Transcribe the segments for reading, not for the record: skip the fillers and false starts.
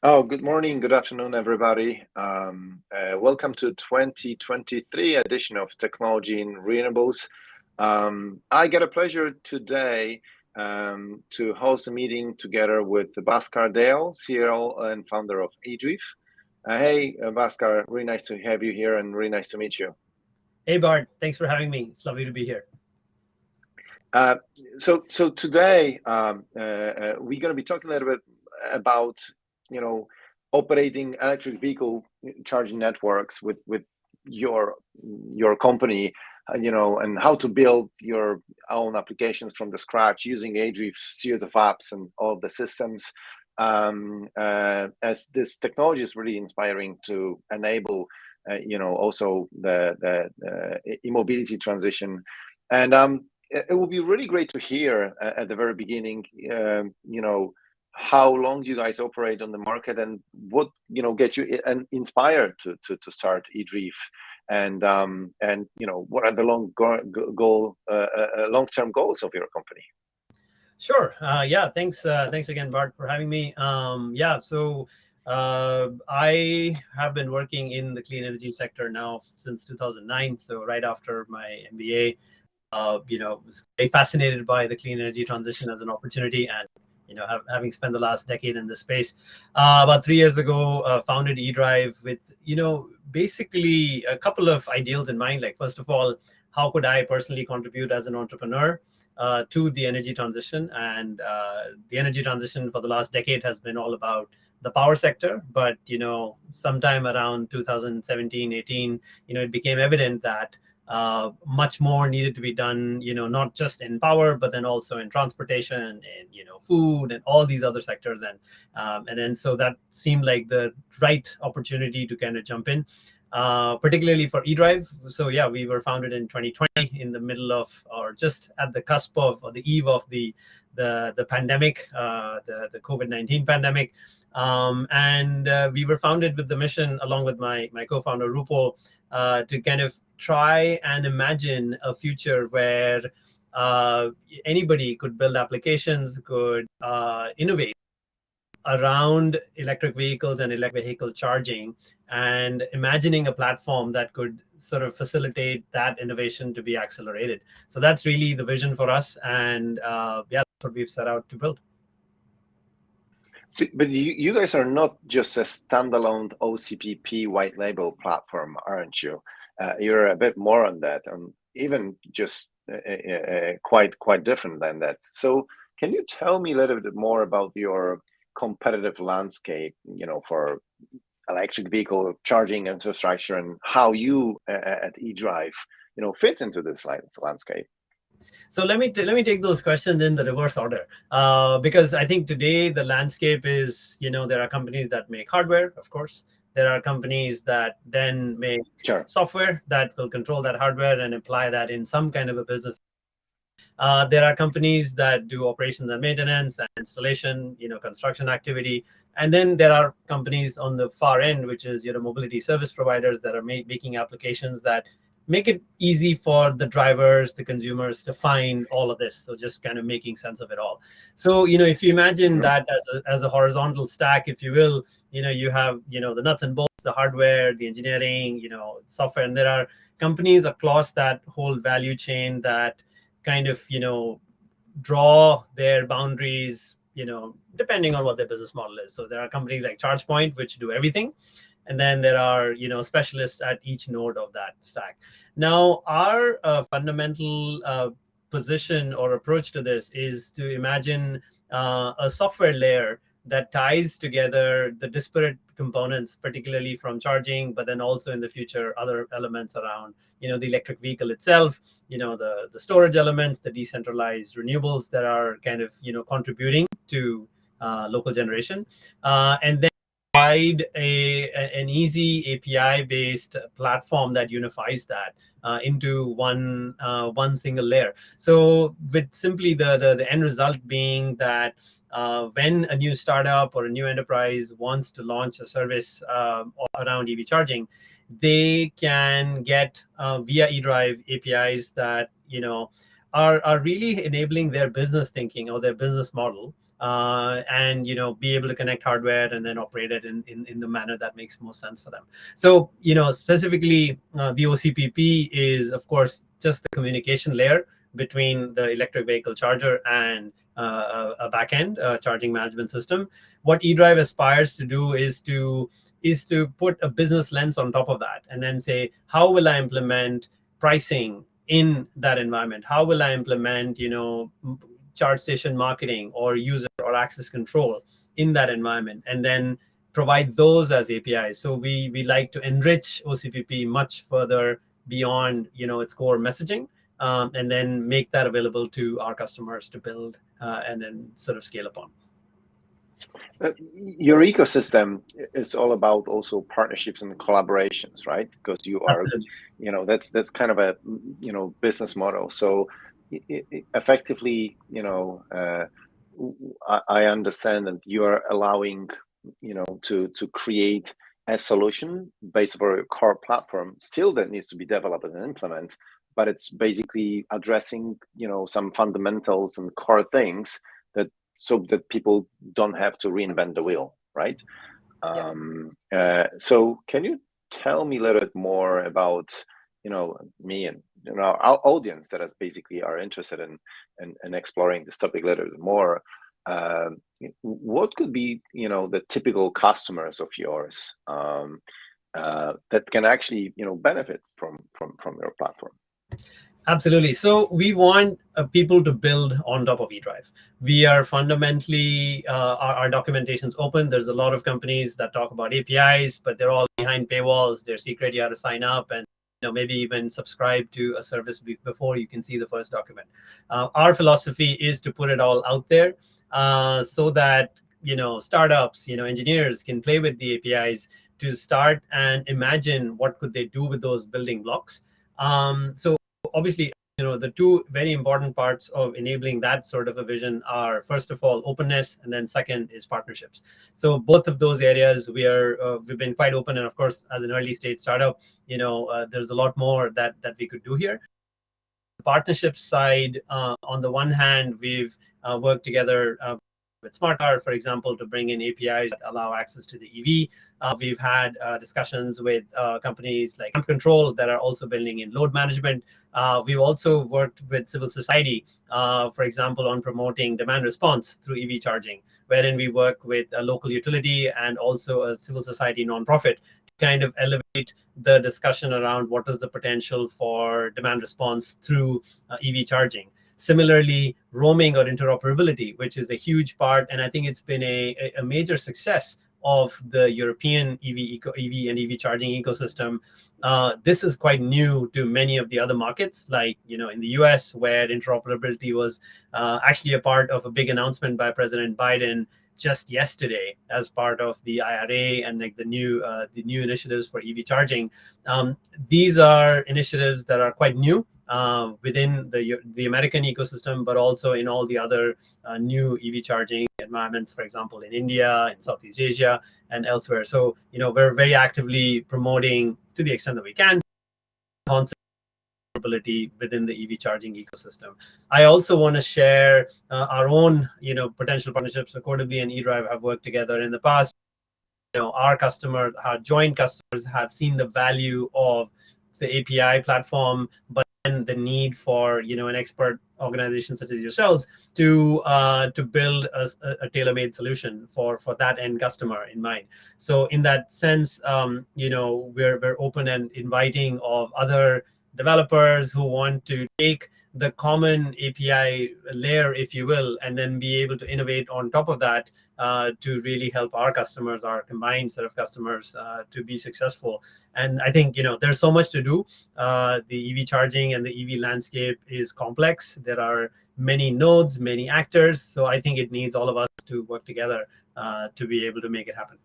Oh, good morning, good afternoon, everybody. Welcome to 2023 edition of Technology in Renewables. I get a pleasure today to host a meeting together with Bhaskar Deol, CEO and founder of eDRV. Hey, Bhaskar, really nice to have you here and really nice to meet you. Hey, Bart. Thanks for having me. It's lovely to be here. So today we're going to be talking a little bit about operating electric vehicle charging networks with your company, and how to build your own applications from the scratch using eDRV's suite of apps and all the systems. As this technology is really inspiring to enable, also the e-mobility transition, and it would be really great to hear at the very beginning, how long you guys operate on the market and what get you inspired to start eDRV, and what are the long-term goals of your company. Sure. Yeah. Thanks. Thanks again, Bart, for having me. So I have been working in the clean energy sector now since 2009. So right after my MBA, was very fascinated by the clean energy transition as an opportunity, and having spent the last decade in this space, about 3 years ago, founded eDRV with basically a couple of ideals in mind. Like, first of all, how could I personally contribute as an entrepreneur to the energy transition? And the energy transition for the last decade has been all about the power sector, but sometime around 2017, 18, it became evident that much more needed to be done, not just in power, but then also in transportation and food and all these other sectors. And then so that seemed like the right opportunity to kind of jump in, particularly for eDRV. So yeah, we were founded in 2020 in the middle of, or just at the cusp of, or the eve of the pandemic, the COVID-19 pandemic. And we were founded with the mission, along with my co-founder Rupo, to kind of try and imagine a future where anybody could build applications, could innovate around electric vehicles and electric vehicle charging, and imagining a platform that could sort of facilitate that innovation to be accelerated. So that's really the vision for us, and that's what we've set out to build. But you guys are not just a standalone OCPP white label platform, aren't you? You're a bit more on that, and even just quite different than that. So can you tell me a little bit more about your competitive landscape, for electric vehicle charging infrastructure, and how you at eDRV, fits into this landscape? So let me take those questions in the reverse order, because I think today the landscape is, there are companies that make hardware, of course. There are companies that then make software that will control that hardware and apply that in some kind of a business. There are companies that do operations and maintenance and installation, construction activity. And then there are companies on the far end, which is, mobility service providers that are making applications that make it easy for the drivers, the consumers to find all of this. So just kind of making sense of it all. So, if you imagine that as a horizontal stack, if you will, you have, the nuts and bolts, the hardware, the engineering, software, and there are companies across that whole value chain that kind of, draw their boundaries, depending on what their business model is. So there are companies like ChargePoint, which do everything. And then there are, specialists at each node of that stack. Now, our fundamental position or approach to this is to imagine a software layer that ties together the disparate components, particularly from charging, but then also in the future, other elements around, the electric vehicle itself, the storage elements, the decentralized renewables that are kind of, contributing to local generation. And then provide an easy API-based platform that unifies that into one single layer. So with simply the end result being that when a new startup or a new enterprise wants to launch a service around EV charging, they can get via eDRV APIs that are really enabling their business thinking or their business model, and be able to connect hardware and then operate it in the manner that makes most sense for them. So specifically, the OCPP is of course just the communication layer between the electric vehicle charger and a backend charging management system. What eDRV aspires to do is to put a business lens on top of that, and then say, how will I implement pricing in that environment? How will I implement charge station marketing or user or access control in that environment, and then provide those as APIs. So we like to enrich OCPP much further beyond its core messaging, and then make that available to our customers to build and then sort of scale upon. Your ecosystem is all about also partnerships and collaborations, right? Because you are, that's kind of a business model. So effectively, I understand that you are allowing to create a solution based on your core platform, still that needs to be developed and implemented, but it's basically addressing some fundamentals and core things so that people don't have to reinvent the wheel, right? Yeah. So can you tell me a little bit more about me and our audience that is basically are interested in exploring this topic a little bit more? What could be the typical customers of yours that can actually benefit from your platform? Absolutely. So we want people to build on top of eDRV. We are fundamentally, our documentation's open. There's a lot of companies that talk about APIs, but they're all behind paywalls. They're secret. You have to sign up and maybe even subscribe to a service before you can see the first document. Our philosophy is to put it all out there, so that startups, engineers can play with the APIs to start and imagine what could they do with those building blocks. So obviously, the two very important parts of enabling that sort of a vision are, first of all, openness, and then second is partnerships. So both of those areas we've been quite open, and of course, as an early stage startup, there's a lot more that we could do here. The partnership side, on the one hand, we've worked together with SmartCar, for example, to bring in APIs that allow access to the EV. We've had discussions with companies like Amp Control that are also building in load management. We've also worked with civil society, for example, on promoting demand response through EV charging, wherein we work with a local utility and also a civil society nonprofit to kind of elevate the discussion around what is the potential for demand response through EV charging. Similarly, roaming or interoperability, which is a huge part, and I think it's been a major success of the European EV and EV charging ecosystem. This is quite new to many of the other markets, like in the US, where interoperability was actually a part of a big announcement by President Biden just yesterday as part of the IRA and like the new initiatives for EV charging. These are initiatives that are quite new within the American ecosystem, but also in all the other new EV charging environments, for example, in India, in Southeast Asia, and elsewhere. So, we're very actively promoting, to the extent that we can, concept within the EV charging ecosystem. I also want to share our own, potential partnerships. So Codibly and eDRV have worked together in the past. Our joint customers have seen the value of the API platform, but then the need for an expert organization such as yourselves to build a tailor-made solution for that end customer in mind. So in that sense, we're open and inviting of other developers who want to take the common API layer, if you will, and then be able to innovate on top of that to really help our customers, our combined set of customers, to be successful. And I think there's so much to do. The EV charging and the EV landscape is complex. There are many nodes, many actors. So I think it needs all of us to work together to be able to make it happen.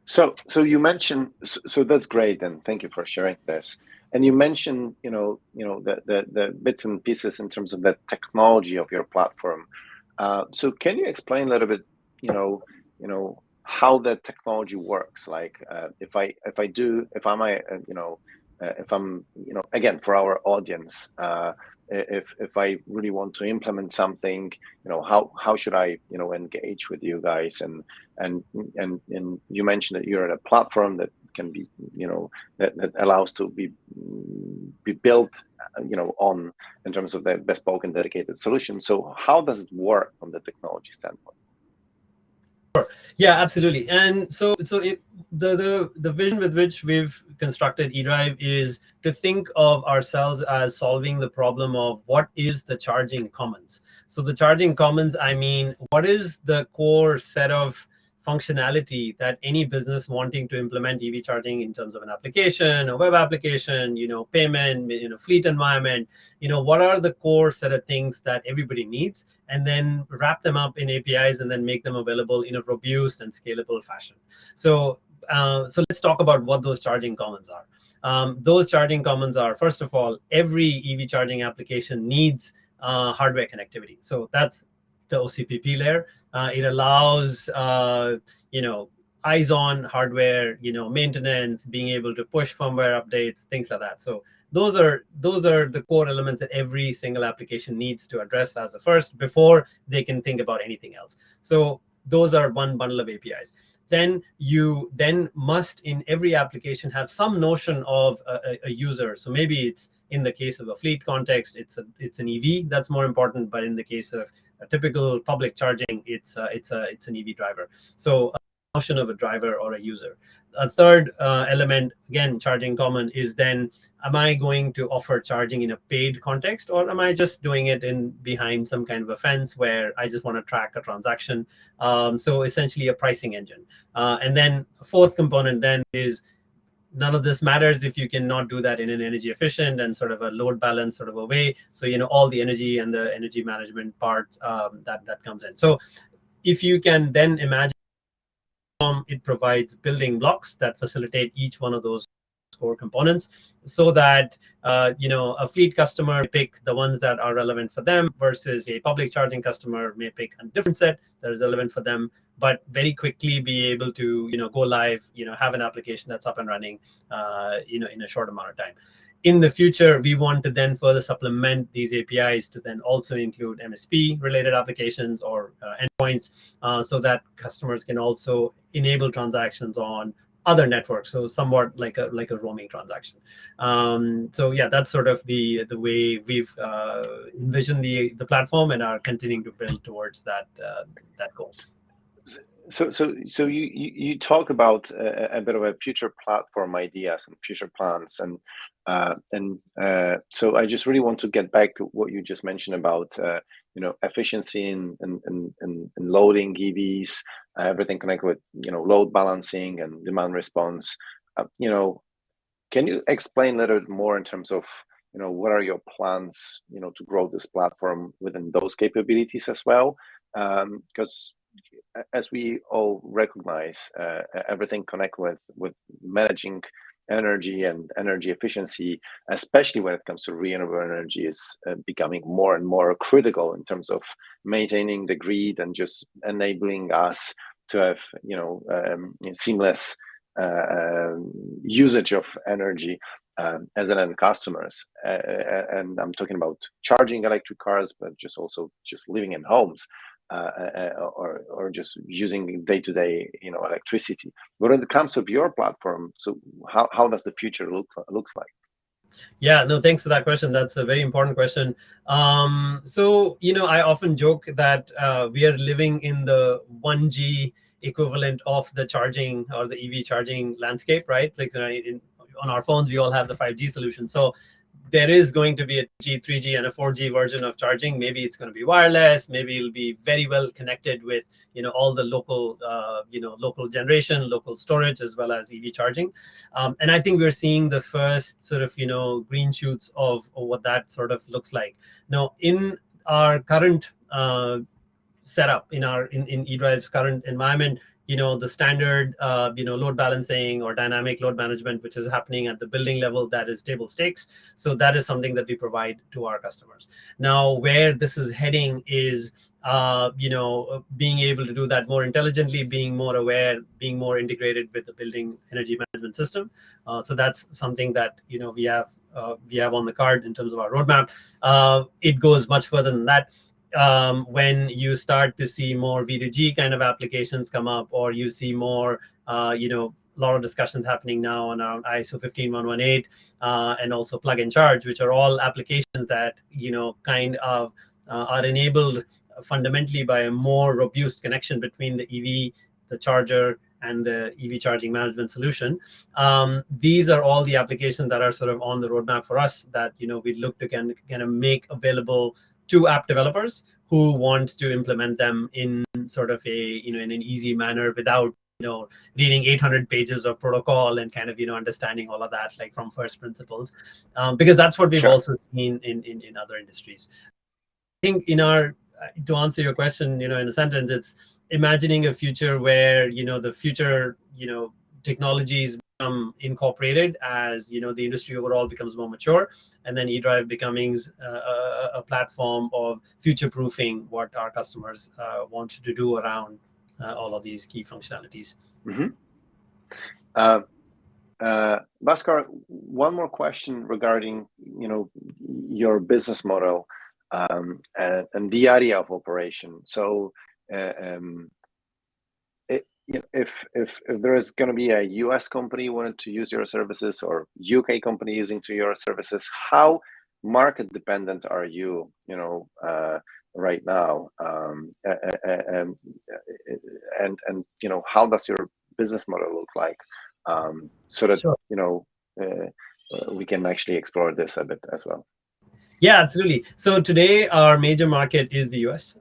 So you mentioned, so that's great, and thank you for sharing this. And you mentioned, the bits and pieces in terms of the technology of your platform. So can you explain a little bit, how that technology works? Like, if I'm, again, for our audience, if I really want to implement something, how should I engage with you guys? And you mentioned that you're at a platform that can be that allows to be built on in terms of the bespoke and dedicated solution. So how does it work from the technology standpoint? Yeah, absolutely. And the vision with which we've constructed eDRV is to think of ourselves as solving the problem of what is the charging commons. So the charging commons, I mean, what is the core set of functionality that any business wanting to implement EV charging in terms of an application, a web application, payment, fleet environment, what are the core set of things that everybody needs, and then wrap them up in APIs and then make them available in a robust and scalable fashion. So let's talk about what those charging commons are. Those charging commons are, first of all, every EV charging application needs hardware connectivity. So that's the OCPP layer. It allows eyes-on hardware, maintenance, being able to push firmware updates, things like that. So those are the core elements that every single application needs to address as a first before they can think about anything else. So those are one bundle of APIs. Then you must in every application have some notion of a user. So maybe it's, in the case of a fleet context, it's an EV that's more important, but in the case of a typical public charging, it's an EV driver. So a notion of a driver or a user. A third element, again, charging common, is then, am I going to offer charging in a paid context, or am I just doing it behind some kind of a fence where I just want to track a transaction? So essentially a pricing engine. And then a fourth component then is, none of this matters if you cannot do that in an energy efficient and sort of a load balance sort of a way. So all the energy and the energy management part that comes in. So if you can then imagine, it provides building blocks that facilitate each one of those core components, so that a fleet customer may pick the ones that are relevant for them, versus a public charging customer may pick a different set that is relevant for them, but very quickly be able to go live, have an application that's up and running in a short amount of time. In the future, we want to then further supplement these APIs to then also include MSP related applications or endpoints, so that customers can also enable transactions on other networks, so somewhat like a roaming transaction. So yeah, that's sort of the way we've envisioned the platform and are continuing to build towards that goal. So you talk about a bit of a future platform ideas and future plans, and so I just really want to get back to what you just mentioned about efficiency in loading EVs, everything connected with load balancing and demand response. Can you explain a little bit more in terms of what are your plans to grow this platform within those capabilities as well? Because as we all recognize, everything connected with managing energy and energy efficiency, especially when it comes to renewable energy, is becoming more and more critical in terms of maintaining the grid and just enabling us to have seamless usage of energy as an end customers. And I'm talking about charging electric cars, but also living in homes. Or just using day-to-day electricity. But when it comes to your platform, so how does the future looks like? Yeah, no, thanks for that question. That's a very important question. So I often joke that we are living in the 1G equivalent of the charging or the EV charging landscape, right? Like on our phones, we all have the 5G solution. So there is going to be a 2G, 3G, and a 4G version of charging. Maybe it's going to be wireless. Maybe it'll be very well connected with all the local local generation, local storage, as well as EV charging. And I think we're seeing the first sort of green shoots of what that sort of looks like. Now, in our current setup, in eDRV's current environment, the standard load balancing or dynamic load management, which is happening at the building level, that is table stakes. So that is something that we provide to our customers. Now, where this is heading is being able to do that more intelligently, being more aware, being more integrated with the building energy management system. So that's something that we have we have on the card in terms of our roadmap. It goes much further than that. When you start to see more V2G kind of applications come up, or you see more, a lot of discussions happening now on our ISO 15118 and also plug and charge, which are all applications that kind of are enabled fundamentally by a more robust connection between the EV, the charger, and the EV charging management solution. These are all the applications that are sort of on the roadmap for us that we look to kind of make available to app developers who want to implement them in sort of a in an easy manner without reading 800 pages of protocol and kind of understanding all of that like from first principles, because that's what we've also seen in other industries. I think to answer your question, in a sentence, it's imagining a future where the future technologies become incorporated as the industry overall becomes more mature, and then eDRV becomes a platform of future proofing what our customers want to do around all of these key functionalities. Mm-hmm. Bhaskar, one more question regarding your business model and the area of operation. So if there is going to be a US company wanting to use your services or UK company using your services, how market dependent are you right now, and how does your business model look like, so that we can actually explore this a bit as well? Yeah, absolutely. So today our major market is the US,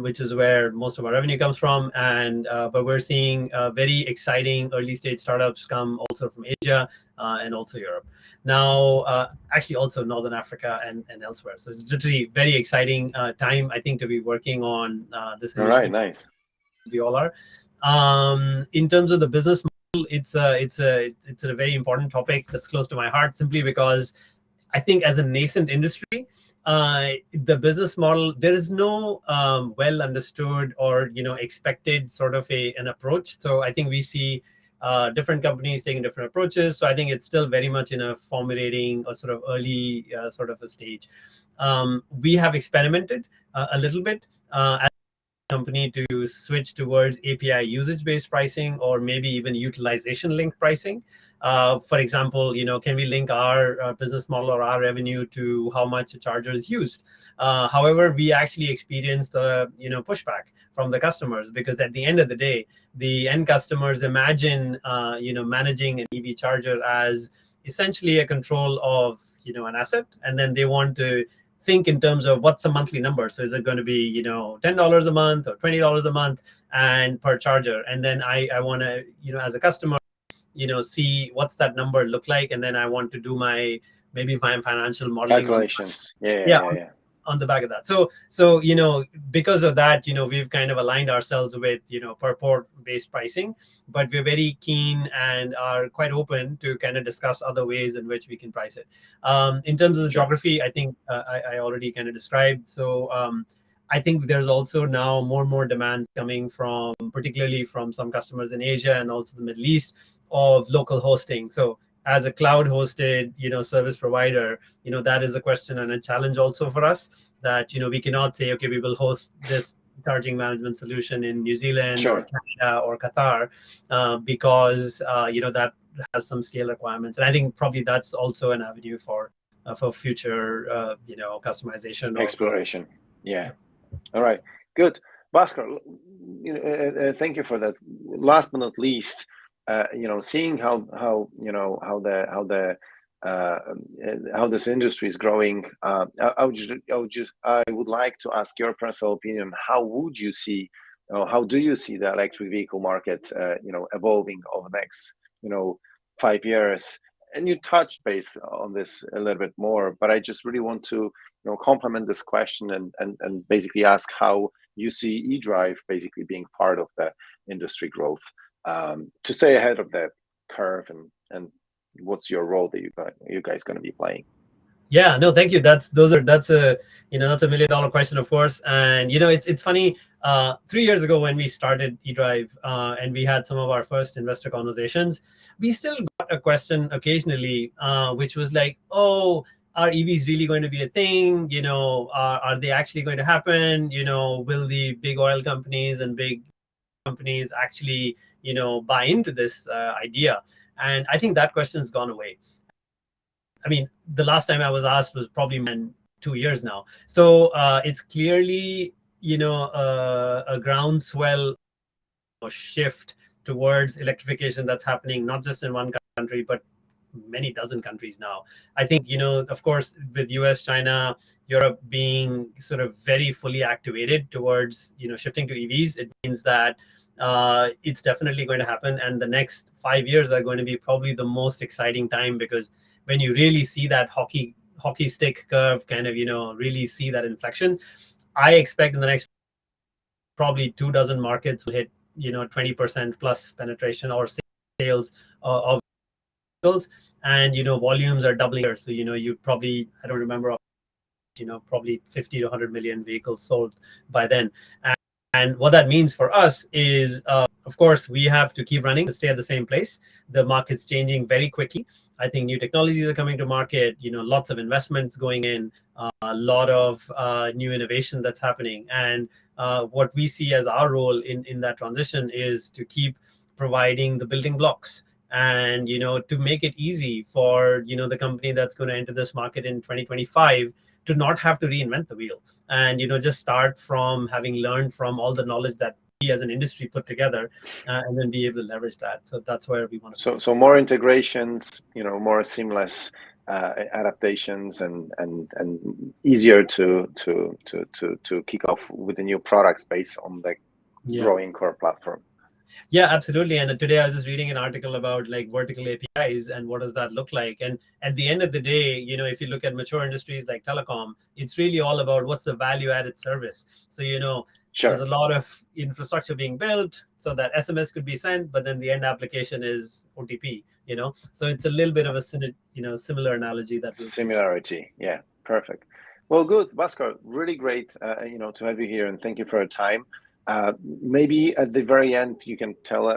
which is where most of our revenue comes from, and but we're seeing very exciting early stage startups come also from Asia and also Europe. Now, actually also Northern Africa and elsewhere. So it's literally very exciting time, I think, to be working on this initiative. All right, nice. We all are. In terms of the business model, it's a very important topic that's close to my heart, simply because I think as a nascent industry, the business model, there is no well understood or expected sort of an approach. So I think we see different companies taking different approaches. So I think it's still very much in a formulating or sort of early sort of a stage. We have experimented a little bit as a company to switch towards API usage-based pricing, or maybe even utilization-linked pricing. For example, can we link our business model or our revenue to how much a charger is used? However, we actually experienced pushback from the customers, because at the end of the day, the end customers imagine managing an EV charger as essentially a control of an asset, and then they want to think in terms of what's a monthly number. So is it going to be $10 a month or $20 a month and per charger? And then I want to as a customer see what's that number look like, and then I want to do my financial modeling calculations on the back of that. So because of that, we've kind of aligned ourselves with per port based pricing, but we're very keen and are quite open to kind of discuss other ways in which we can price it. In terms of the geography, I think I already kind of described. So I think there's also now more and more demands coming from, particularly from some customers in Asia and also the Middle East, of local hosting. So as a cloud hosted service provider, that is a question and a challenge also for us, that we cannot say, okay, we will host this charging management solution in New Zealand or Canada or Qatar, because that has some scale requirements. And I think probably that's also an avenue for future customization exploration. Yeah. All right, good. Bhaskar, thank you for that. Last but not least, seeing how this industry is growing, I would like to ask your personal opinion. How would you see, how do you see the electric vehicle market, evolving over the next, 5 years? And you touched base on this a little bit more, but I just really want to, complement this question and basically ask how you see eDRV basically being part of the industry growth, to stay ahead of the curve, and what's your role that you guys going to be playing? Yeah, no, thank you. That's a $1 million question, of course. And it's funny. 3 years ago when we started eDRV and we had some of our first investor conversations, we still got a question occasionally, which was like, oh, are EVs really going to be a thing? Are they actually going to happen? Will the big oil companies and big companies actually, buy into this idea? And I think that question has gone away. I mean, the last time I was asked was probably 2 years now. So it's clearly, a groundswell shift towards electrification that's happening not just in one country, but many dozen countries now. I think, of course, with US, China, Europe being sort of very fully activated towards, shifting to EVs, it means that it's definitely going to happen. And the next 5 years are going to be probably the most exciting time, because when you really see that hockey stick curve kind of, really see that inflection, I expect in the next probably 24 markets will hit, 20% plus penetration or sales of vehicles, and volumes are doubling here. So you probably, I don't remember, probably 50 to 100 million vehicles sold by then. And what that means for us is, of course, we have to keep running to stay at the same place. The market's changing very quickly. I think new technologies are coming to market, lots of investments going in, a lot of new innovation that's happening. And what we see as our role in that transition is to keep providing the building blocks, and to make it easy for the company that's going to enter this market in 2025 to not have to reinvent the wheel, and just start from having learned from all the knowledge that we as an industry put together, and then be able to leverage that. So that's where we want to. So more integrations, more seamless adaptations, and easier to kick off with the new products based on the growing core platform. Yeah, absolutely. And today I was just reading an article about like vertical APIs and what does that look like. And at the end of the day, if you look at mature industries like telecom, it's really all about what's the value added service. So, Sure. There's a lot of infrastructure being built so that SMS could be sent, but then the end application is OTP, So it's a little bit of a similar analogy that similarity. Yeah, perfect. Well, good, Bhaskar. Really great, to have you here, and thank you for your time. Maybe at the very end, you can tell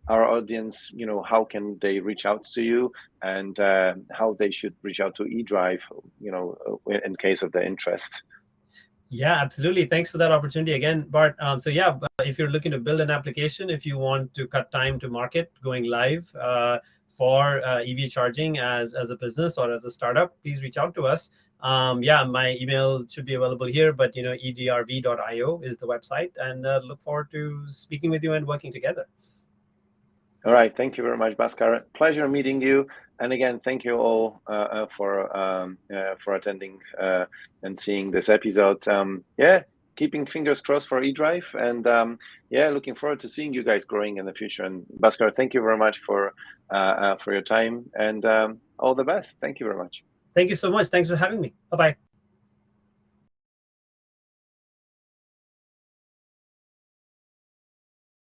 our audience, how can they reach out to you, and how they should reach out to eDRV, in case of the interest. Yeah, absolutely. Thanks for that opportunity again, Bart. So yeah, if you're looking to build an application, if you want to cut time to market going live for EV charging as a business or as a startup, please reach out to us. Yeah, my email should be available here, but eDRV.io is the website, and look forward to speaking with you and working together. All right. Thank you very much, Bhaskar. Pleasure meeting you. And again, thank you all for attending and seeing this episode. Yeah, keeping fingers crossed for eDRV, and yeah, looking forward to seeing you guys growing in the future. And Bhaskar, thank you very much for your time, and all the best. Thank you very much. Thank you so much. Thanks for having me. Bye-bye.